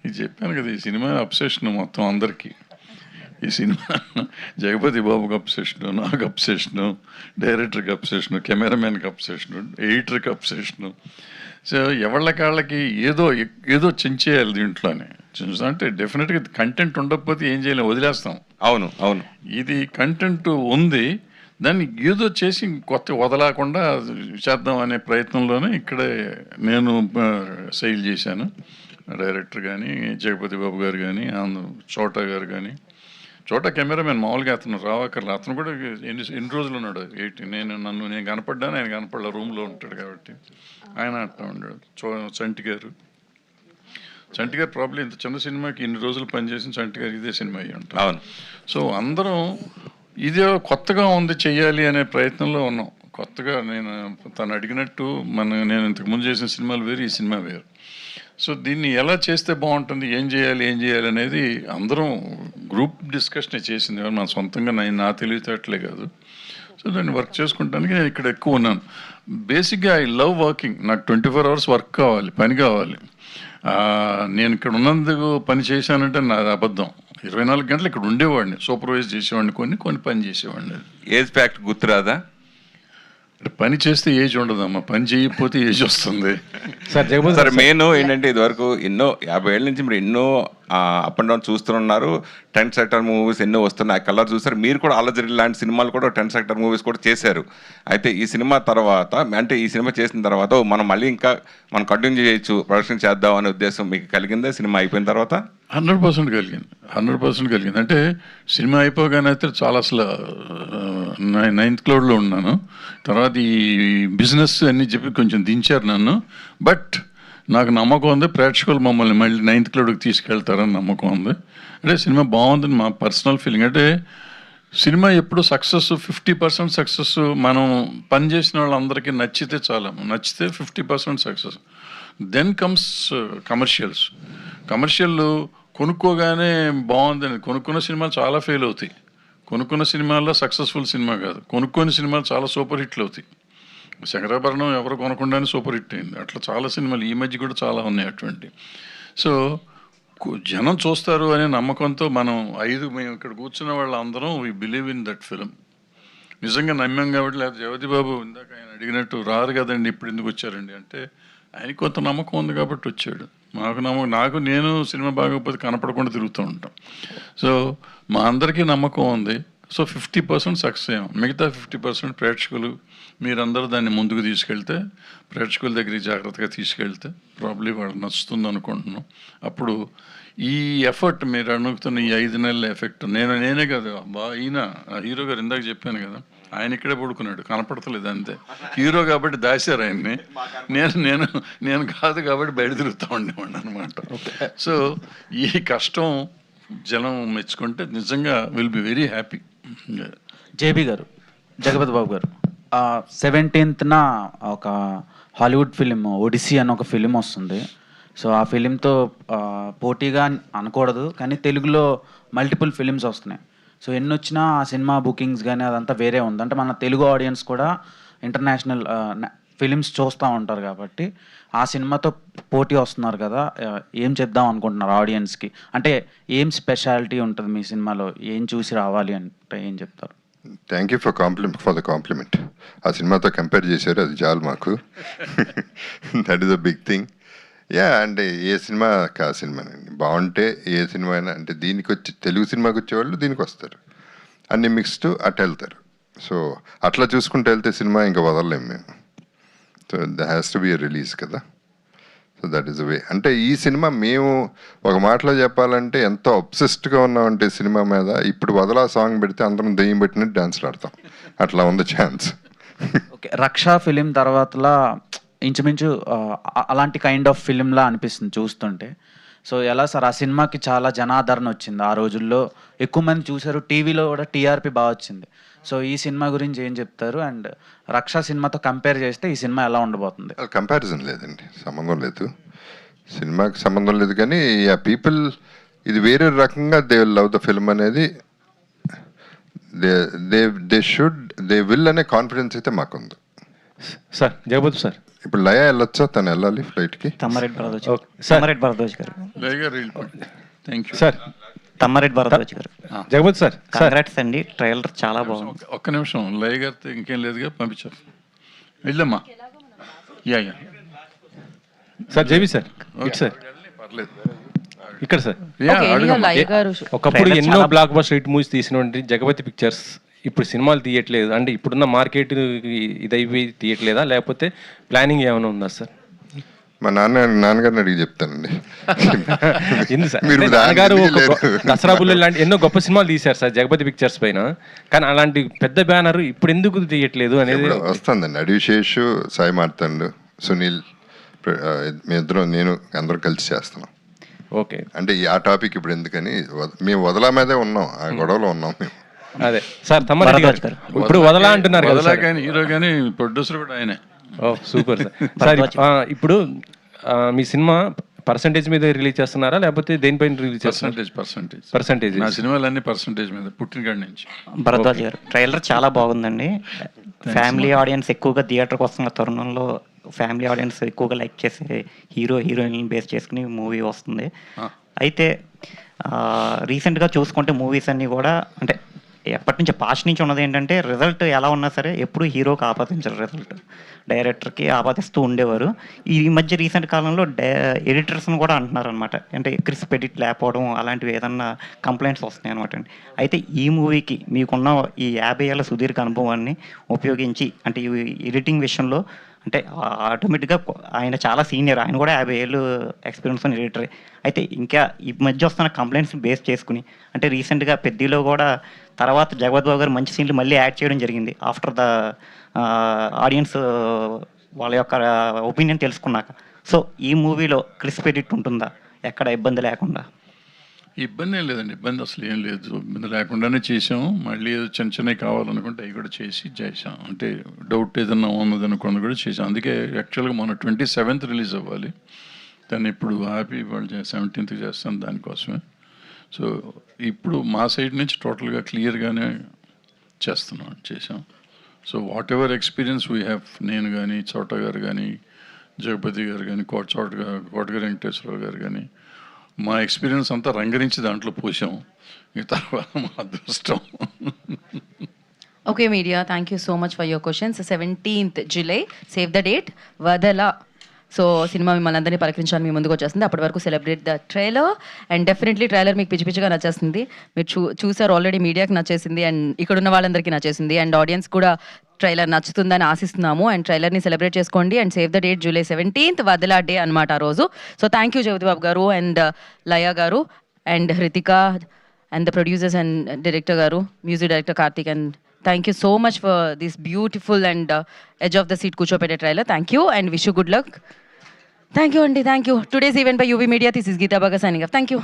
ఇది చెప్పాను కదా, ఈ సినిమా అబ్సెషన్ మొత్తం అందరికీ. ఈ సినిమా జగపతి బాబుకి అబ్సెషను, నాకు అబ్సెషను, డైరెక్టర్కి అబ్సెషను, కెమెరామెన్కి అబ్సెషను, ఎడిటర్కి అబ్సెషను. సో ఎవళ్ళకాళ్ళకి ఏదో చించేయాలి దీంట్లోనే. అంటే డెఫినెట్గా కంటెంట్ ఉండకపోతే ఏం చేయలేము, వదిలేస్తాం. అవును అవును, ఇది కంటెంట్ ఉంది, దాన్ని ఏదో చేసి కొత్త వదలకుండా చేద్దాం అనే ప్రయత్నంలోనే ఇక్కడే నేను సెయిల్ చేశాను. డైరెక్టర్ కానీ, జగపతి బాబు గారు కానీ, చోటా గారు కానీ. చోటా కెమెరామెన్ మామూలుగా అతను రావక్కర్లే, అతను కూడా ఎన్ని రోజులు ఉన్నాడు. నేను కనపడ్డాను, ఆయన కనపడలే, రూమ్లో ఉంటాడు కాబట్టి ఆయన అట్లా ఉన్నాడు. చంటి గారు ప్రాబ్లం ఇంత చిన్న సినిమాకి ఇన్ని రోజులు పనిచేసిన చంటి గారు ఇదే సినిమా అయ్యి ఉంటాం. అవును. సో అందరం ఇదే కొత్తగా ఉంది చెయ్యాలి అనే ప్రయత్నంలో ఉన్నాం. కొత్తగా తను అడిగినట్టు నేను ఇంతకుముందు చేసిన సినిమాలు వేరు, ఈ సినిమా వేరు. సో దీన్ని ఎలా చేస్తే బాగుంటుంది, ఏం చేయాలి అనేది అందరం గ్రూప్ డిస్కషన్ చేసింది. మన సొంతంగా నా తెలివితేటలే కాదు. సో దాన్ని వర్క్ చేసుకుంటానికి నేను ఇక్కడ ఎక్కువ ఉన్నాను. బేసిక్గా ఐ లవ్ వర్కింగ్. నాకు 24 hours వర్క్ కావాలి, పని కావాలి. నేను ఇక్కడ ఉన్నందుకు పని చేశానంటే నాది అబద్ధం. 24 గంటలు ఇక్కడ ఉండేవాడిని, సూపర్వైజ్ చేసేవాడిని, కొన్ని పని చేసేవాడిని. ఏజ్ ఫ్యాక్ట్ గుర్తురాదా? పని చేస్తే ఏజ్ ఉండదమ్మా, పని చేయకపోతే ఏజ్ వస్తుంది. సార్ మెయిన్ ఏంటంటే ఇదివరకు 50 ఏళ్ళ నుంచి మీరు ఎన్నో అప్ అండ్ డౌన్ చూస్తున్నారు. 10 sector మూవీస్ ఎన్నో వస్తున్నాయి, కలర్ చూసారు. మీరు కూడా అల్లజరి లాంటి సినిమాలు కూడా 10 sector మూవీస్ కూడా చేశారు. అయితే ఈ సినిమా తర్వాత, అంటే ఈ సినిమా చేసిన తర్వాత మనం మళ్ళీ ఇంకా మనం కంటిన్యూ చేయొచ్చు, ప్రొడక్షన్ చేద్దాం అనే ఉద్దేశం మీకు కలిగిందా సినిమా అయిపోయిన తర్వాత? 100% కలిగింది. అంటే సినిమా అయిపోగానే అయితే చాలా అసలు 9th cloudలో ఉన్నాను. తర్వాత ఈ బిజినెస్ అన్నీ చెప్పి కొంచెం దించారు నన్ను. బట్ నాకు నమ్మకం ఉంది, ప్రేక్షకులు మమ్మల్ని మళ్ళీ 9th cloudకి తీసుకెళ్తారని నమ్మకం ఉంది. అంటే సినిమా బాగుందని మా పర్సనల్ ఫీలింగ్. అంటే సినిమా ఎప్పుడు సక్సెస్ 50% సక్సెస్. మనం పనిచేసిన వాళ్ళందరికీ నచ్చితే చాలా, నచ్చితే 50% సక్సెస్. దెన్ కమ్స్ కమర్షియల్ కొనుక్కోగానే బాగుందని కొనుక్కున్న సినిమాలు చాలా ఫెయిల్ అవుతాయి. కొనుక్కున్న సినిమాల్లో సక్సెస్ఫుల్ సినిమా కాదు, కొనుక్కొని సినిమాలు చాలా సూపర్ హిట్లు అవుతాయి. శంకరాభరణం ఎవరు కొనకుండానే సూపర్ హిట్ అయింది. అట్లా చాలా సినిమాలు ఈ మధ్య కూడా చాలా ఉన్నాయి అటువంటి. సో జనం చూస్తారు అనే నమ్మకంతో మేము ఇక్కడ కూర్చున్న వాళ్ళందరం we believe in that film. నిజంగా నమ్మాం కాబట్టి. లేదా జగపతి బాబు ఇందాక ఆయన అడిగినట్టు రారు కదండి, ఇప్పుడు ఎందుకు వచ్చారండి అంటే, ఆయనకి కొంత నమ్మకం ఉంది కాబట్టి వచ్చాడు. నేను సినిమా బాగోకపోతే కనపడకుండా తిరుగుతూ ఉంటాం. సో మా అందరికీ నమ్మకం ఉంది. సో 50% సక్సెస్ అయ్యాం. మిగతా 50% ప్రేక్షకులు, మీరందరూ దాన్ని ముందుకు తీసుకెళ్తే, ప్రేక్షకుల దగ్గరికి జాగ్రత్తగా తీసుకెళ్తే ప్రాబ్లీ వాళ్ళకి నచ్చుతుంది అనుకుంటున్నాం. అప్పుడు ఈ ఎఫర్ట్ మీరు అడుగుతున్న ఈ 5 నెలల ఎఫెక్ట్ నేనే కదా ఈయన హీరో గారు ఇందాక చెప్పాను కదా, ఆయన ఇక్కడే పడుకున్నాడు, కనపడతలేదు అంతే. హీరో కాబట్టి దాశారు ఆయన్ని, నేను కాదు కాబట్టి బయట తిరుగుతూ ఉండేవాడిని అనమాట. సో ఈ కష్టం జనం మెచ్చుకుంటే నిజంగా will be very happy. JB గారు, జగపతి బాబు గారు, 17th ఒక హాలీవుడ్ ఫిలిం ఒడిస్సీ అని ఒక ఫిలిం వస్తుంది. సో ఆ ఫిలింతో పోటీగా అనకూడదు, కానీ తెలుగులో మల్టిపుల్ ఫిలిమ్స్ వస్తున్నాయి. సో ఎన్ని వచ్చినా ఆ సినిమా బుకింగ్స్ కానీ అదంతా వేరే ఉంది. అంటే మన తెలుగు ఆడియన్స్ కూడా ఇంటర్నేషనల్ ఫిలిమ్స్ చూస్తూ ఉంటారు కాబట్టి ఆ సినిమాతో పోటీ వస్తున్నారు కదా, ఏం చెప్దాం అనుకుంటున్నారు ఆడియన్స్కి? అంటే ఏం స్పెషాలిటీ ఉంటుంది మీ సినిమాలో, ఏం చూసి రావాలి అంటే ఏం చెప్తారు? Thank you for the compliment. ఆ సినిమాతో కంపేర్ చేశారు, అది చాలు మాకు. That is a big thing. అంటే ఏ సినిమా ఆ సినిమానండి బాగుంటే ఏ సినిమా అయినా, అంటే దీనికి వచ్చి తెలుగు సినిమాకి వచ్చేవాళ్ళు దీనికి వస్తారు, అన్ని మిక్స్డ్ అట్లా వెళ్తారు. సో అట్లా చూసుకుంటూ వెళ్తే సినిమా ఇంకా వదలలేము మేము. So the has to be a release కదా. So that is the way. అంటే ఈ సినిమా మేము ఒక మాటలో చెప్పాలంటే ఎంతో అబ్సెస్డ్గా ఉన్నామంటే సినిమా మీద, ఇప్పుడు వదలా సాంగ్ పెడితే అందరం దెయ్యం పెట్టినట్టు డాన్స్లు ఆడతాం, అట్లా ఉంది ఛాన్స్. ఓకే, రక్షా ఫిలిం తర్వాతలా ఇంచుమించు అలాంటి కైండ్ ఆఫ్ ఫిలింలా అనిపిస్తుంది చూస్తుంటే. సో ఎలా సార్, ఆ సినిమాకి చాలా జనాదరణ వచ్చింది, ఆ రోజుల్లో ఎక్కువ మంది చూశారు, టీవీలో కూడా టీఆర్పీ బాగా వచ్చింది. సో ఈ సినిమా గురించి ఏం చెప్తారు? అండ్ రక్షా సినిమాతో కంపేర్ చేస్తే ఈ సినిమా ఎలా ఉండబోతుంది? కంపారిజన్ లేదండి, సంబంధం లేదు, సినిమాకి సంబంధం లేదు. కానీ ఆ పీపుల్ ఇది వేరే రకంగా దే లవ్ ద ఫిల్మ్ అనేది, దే విల్ అనే కాన్ఫిడెన్స్ అయితే మాకుంది. సార్ జగపతి సార్, ఇప్పుడు లయ వెళ్ళొచ్చా, తను వెళ్ళాలి ఫ్లైట్కి. Tammareddy Bharadwaj okay, sir. Tammareddy Bharadwaj garu thank you sir Tammareddy Bharadwaj garu Jagapathi sir sir congrats అండి, ట్రైలర్ చాలా బాగుంది. ఒక్క నిమిషం, లయ గారితో ఇంకేం లేదుగా, పంపించారు. వెళ్ళమ్మా. యా సార్ జేబీ సార్ ఇటు సార్ పర్లేదు. ఇక్కడ సార్ యా Okay, anyhow, అడగమ్మా. లయ గారు ఒకప్పుడు Trailer ఎన్నో చాలా- బ్లాక్ బస్టర్ హిట్ మూవీస్ తీసినటువంటి జగపతి పిక్చర్స్ ఇప్పుడు సినిమాలు తీయట్లేదు అంటే ఇప్పుడున్న మార్కెట్ ఇదైపోయి తీయట్లేదా, లేకపోతే ప్లానింగ్ ఏమైనా ఉందా సార్? మా నాన్నగారిని అడిగి చెప్తానండి. ఎందుకు సార్ మీరు అంటే దాని నాన్నగారు గురించి ఒక లేదు. దసరా బుల్లెట్ లాంటి ఎన్నో గొప్ప సినిమాలు తీశారు సార్ జగపతి పిక్చర్స్ పైన, కానీ అలాంటి పెద్ద బ్యానర్ ఇప్పుడు ఎందుకు తీయట్లేదు అనేది. ఇప్పుడు వస్తుందండి, అడివిశేషు, సాయి మార్తండు, సునీల్, మేమిద్దరం, నేను అందరం కలిసి చేస్తున్నాం. ఓకే అంటే ఆ టాపిక్ ఇప్పుడు ఎందుకని మేము వదలా మీదే ఉన్నాం, ఆ గొడవలో ఉన్నాం మేము. అదే సార్ తమ్మారెడ్డి భరద్వాజ్ గారు గారు. ఇప్పుడు వదలా అంటున్నారు కదా వదలా సార్. కానీ హీరో కానీ ప్రొడ్యూసర్ కూడా ఆయనే. ఓ సూపర్ సార్. సార్ ఇప్పుడు మీ సినిమా పర్సంటేజ్ మీద రిలీజ్ చేస్తున్నారా లేకపోతే దేనిపైన రిలీజ్ చేస్తున్నారు? పర్సంటేజ్ నా సినిమాలన్నీ పర్సంటేజ్ మీద, పుట్టినకాడి నుంచి. భరద్వాజ్ గారు ట్రైలర్ చాలా బాగుందండి. ఫ్యామిలీ ఆడియన్స్ ఎక్కువగా థియేటర్కి వస్తున్న తరుణంలో ఫ్యామిలీ ఆడియన్స్ ఎక్కువగా లైక్ చేసే హీరోయిన్ బేస్ చేసుకుని మూవీ వస్తుంది. అయితే రీసెంట్గా చూసుకుంటే మూవీస్ అన్నీ కూడా అంటే ఎప్పటి నుంచి పాస్ట్ నుంచి ఉన్నది ఏంటంటే రిజల్ట్ ఎలా ఉన్నా సరే ఎప్పుడు హీరోకి ఆపాదించరు, రిజల్ట్ డైరెక్టర్కి ఆపాదిస్తూ ఉండేవారు. ఈ మధ్య రీసెంట్ కాలంలో ఎడిటర్స్ని కూడా అంటున్నారు అనమాట, అంటే క్రిస్ప్ ఎడిట్ లేకపోవడం అలాంటివి ఏదన్నా కంప్లైంట్స్ వస్తున్నాయి అనమాట అండి. అయితే ఈ మూవీకి మీకున్న ఈ 50 ఏళ్ళ సుదీర్ఘ అనుభవాన్ని ఉపయోగించి అంటే ఈ ఎడిటింగ్ విషయంలో అంటే ఆటోమేటిక్గా ఆయన చాలా సీనియర్, ఆయన కూడా 50 ఏళ్ళు ఎక్స్పీరియన్స్ ఉన్న ఎడిటరే. అయితే ఇంకా ఈ మధ్య వస్తున్న కంప్లైంట్స్ బేస్ చేసుకుని అంటే రీసెంట్గా పెద్దలో కూడా తర్వాత జగపతి బాబు గారు మంచి సీన్లు మళ్ళీ యాడ్ చేయడం జరిగింది ఆఫ్టర్ ద ఆడియన్స్ వాళ్ళ యొక్క ఒపీనియన్ తెలుసుకున్నాక. సో ఈ మూవీలో క్రిస్ప్ ఎడిట్ ఉంటుందా, ఎక్కడ ఇబ్బంది లేకుండా? ఇబ్బంది ఏం లేదండి, ఇబ్బంది అసలు ఏం లేదు, ఇబ్బంది లేకుండానే చేసాము. మళ్ళీ ఏదో చిన్న చిన్నవి కావాలనుకుంటే అవి కూడా చేసాం. అంటే డౌట్ ఏదన్నా ఉన్నదనుకున్న కూడా చేసాం. అందుకే యాక్చువల్గా మన 27th రిలీజ్ అవ్వాలి, దాన్ని ఇప్పుడు హ్యాపీ వాళ్ళు 17th చేస్తాను దానికోసమే. సో ఇప్పుడు మా సైడ్ నుంచి టోటల్గా క్లియర్గానే చేసాం. So what ever experience we have, నేను కానీ, చోట గారు కానీ, జగపతి గారు కానీ, కోటగారి వెంకటేశ్వరరావు గారు కానీ, మా ఎక్స్పీరియన్స్ అంతా రంగరించి దాంట్లో పోసాం. ఈ తర్వాత మా అదృష్టం. Okay, media, thank you so much for your questions. 17th July, save the date, Vadala. So cinema మిమ్మల్ని అందరినీ పలకరించాలని మీ ముందుకు వచ్చేస్తుంది. అప్పటి వరకు celebrate the trailer, and definitely trailer మీకు పిచ్చి పిచ్చిగా నచ్చేస్తుంది. మీరు చూసారు ఆల్రెడీ, మీడియాకి నచ్చేసింది అండ్ ఇక్కడ ఉన్న వాళ్ళందరికీ నచ్చేసింది అండ్ ఆడియన్స్ కూడా ట్రైలర్ నచ్చుతుందని ఆశిస్తున్నాము. అండ్ ట్రైలర్ని సెలబ్రేట్ చేసుకోండి and save the date July 17th, Vadala day అనమాట ఆ రోజు. So thank you Jagapathi Babu garu and Laya garu and Hrithika and the producers and director garu, music director Karthik, and thank you so much for this beautiful and edge of the seat కూర్చోపెట్టే trailer. Thank you and wish you good luck. Thank you, Andy. Thank you. Today's event by UV Media. This is Geeta Bhagat signing off. Thank you.